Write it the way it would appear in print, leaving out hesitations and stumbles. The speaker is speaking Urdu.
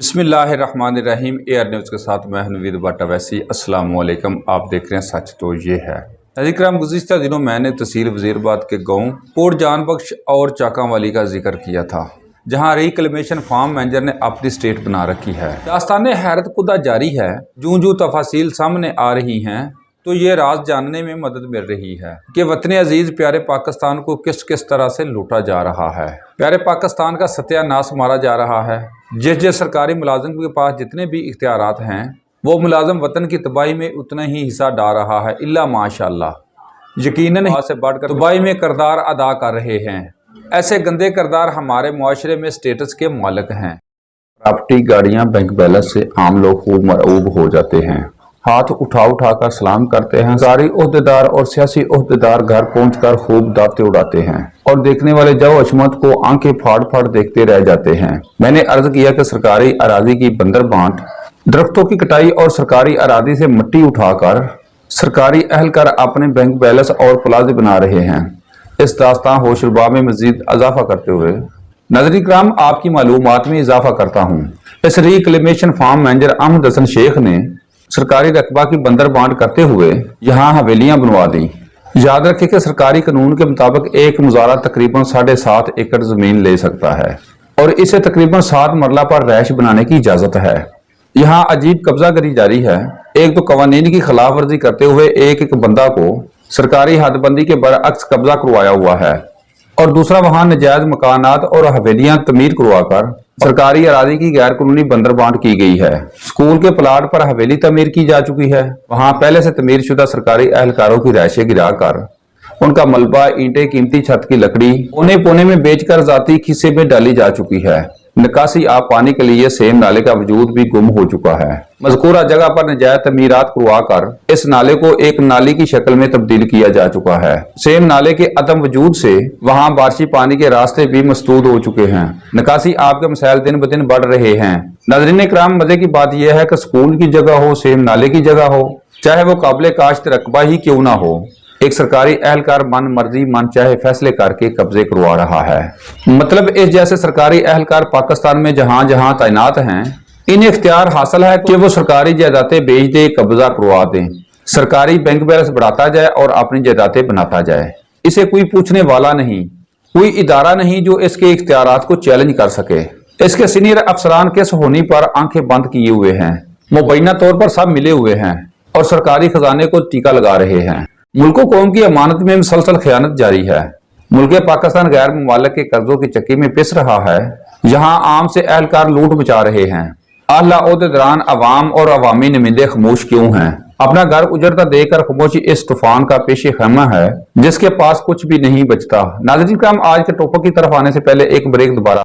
بسم اللہ الرحمن الرحیم AR نیوز کے ساتھ میں نوید بٹ اویسی۔ السلام علیکم، آپ دیکھ رہے ہیں سچ تو یہ ہے۔ ناظرین کرام، گزشتہ دنوں میں نے تحصیل وزیر آباد کے گاؤں کوٹ جان بخش اور چاکاں والی کا ذکر کیا تھا، جہاں ریکلیمیشن فارم مینیجر نے اپنی سٹیٹ بنا رکھی ہے۔ داستان حیرت کدہ جاری ہے۔ جو تفاصیل سامنے آ رہی ہیں تو یہ راز جاننے میں مدد مل رہی ہے کہ وطن عزیز پیارے پاکستان کو کس طرح سے لوٹا جا رہا ہے، پیارے پاکستان کا ستیہ ناش مارا جا رہا ہے۔ جس سرکاری ملازم کے پاس جتنے بھی اختیارات ہیں، وہ ملازم وطن کی تباہی میں اتنا ہی حصہ ڈال رہا ہے، الا ماشاءاللہ یقیناً سے بڑھ کر تباہی میں کردار ادا کر رہے ہیں۔ ایسے گندے کردار ہمارے معاشرے میں سٹیٹس کے مالک ہیں۔ پراپرٹی، گاڑیاں، بینک بیلنس سے عام لوگ خوب مرعوب ہو جاتے ہیں، ہاتھ اٹھا کر سلام کرتے ہیں۔ سرکاری عہدیدار اور سیاسی عہدیدار گھر پہنچ کر خوب دعوتیں اڑاتے ہیں اور دیکھنے والے جو عصمت کو آنکھیں پھاڑ دیکھتے رہ جاتے ہیں۔ میں نے عرض کیا کہ سرکاری اراضی کی بندر بانٹ، درختوں کی کٹائی اور سرکاری اراضی سے مٹی اٹھا کر سرکاری اہلکار اپنے بینک بیلنس اور پلازے بنا رہے ہیں۔ اس داستان ہوش ربا میں مزید اضافہ کرتے ہوئے ناظرین کرام، آپ کی معلومات میں اضافہ کرتا ہوں۔ اس ریکلیمیشن فارم مینیجر احمد حسن شیخ نے سرکاری رقبہ کی بندر بانٹ کرتے ہوئے یہاں حویلیاں بنوا دی۔ یاد رکھیں کہ سرکاری قانون کے مطابق ایک مزارع تقریباً 7.5 ایکڑ زمین لے سکتا ہے اور اسے تقریباً 7 مرلہ پر رہائش بنانے کی اجازت ہے۔ یہاں عجیب قبضہ گری جاری ہے۔ ایک تو قوانین کی خلاف ورزی کرتے ہوئے ایک بندہ کو سرکاری حد بندی کے برعکس قبضہ کروایا ہوا ہے، اور دوسرا وہاں نجائز مکانات اور حویلیاں تعمیر کروا کر سرکاری اراضی کی غیر قانونی بندر بانٹ کی گئی ہے۔ اسکول کے پلاٹ پر حویلی تعمیر کی جا چکی ہے، وہاں پہلے سے تعمیر شدہ سرکاری اہلکاروں کی رہائشیں گرا کر ان کا ملبہ، اینٹیں، قیمتی چھت کی لکڑی پونے میں بیچ کر ذاتی کھسے میں ڈالی جا چکی ہے۔ نکاسی آب پانی کے لیے سیم نالے کا وجود بھی گم ہو چکا ہے۔ مذکورہ جگہ پر نجائز تعمیرات کروا کر اس نالے کو ایک نالی کی شکل میں تبدیل کیا جا چکا ہے۔ سیم نالے کے عدم وجود سے وہاں بارشی پانی کے راستے بھی مسدود ہو چکے ہیں۔ نکاسی آب کے مسائل دن بدن بڑھ رہے ہیں۔ ناظرین کرام، مزے کی بات یہ ہے کہ اسکول کی جگہ ہو، سیم نالے کی جگہ ہو، چاہے وہ قابل کاشت رقبہ ہی کیوں نہ ہو، ایک سرکاری اہلکار من چاہے فیصلے کر کے قبضے کروا رہا ہے۔ مطلب اس جیسے سرکاری اہلکار پاکستان میں جہاں تعینات ہیں، انہیں اختیار حاصل ہے کہ وہ سرکاری جائیدادیں بیچ دے، قبضہ کروا دیں، سرکاری بینک بیلنس بڑھاتا جائے اور اپنی جائیدادیں بناتا جائے۔ اسے کوئی پوچھنے والا نہیں، کوئی ادارہ نہیں جو اس کے اختیارات کو چیلنج کر سکے۔ اس کے سینئر افسران کس ہونی پر آنکھیں بند کیے ہوئے ہیں، مبینہ طور پر سب ملے ہوئے ہیں اور سرکاری خزانے کو ٹیکا لگا رہے ہیں۔ ملک و قوم کی امانت میں مسلسل خیانت جاری ہے۔ ملک پاکستان غیر ممالک کے قرضوں کی چکی میں پس رہا ہے، یہاں عام سے اہلکار لوٹ مچا رہے ہیں۔ اعلیٰ عہدیداران، عوام اور عوامی نمائندے خاموش کیوں ہیں؟ اپنا گھر اجڑتا دیکھ کر خاموشی اس طوفان کا پیش خیمہ ہے جس کے پاس کچھ بھی نہیں بچتا۔ ناظرین کرام، آج کے ٹاپک کی طرف آنے سے پہلے ایک بریک دوبارہ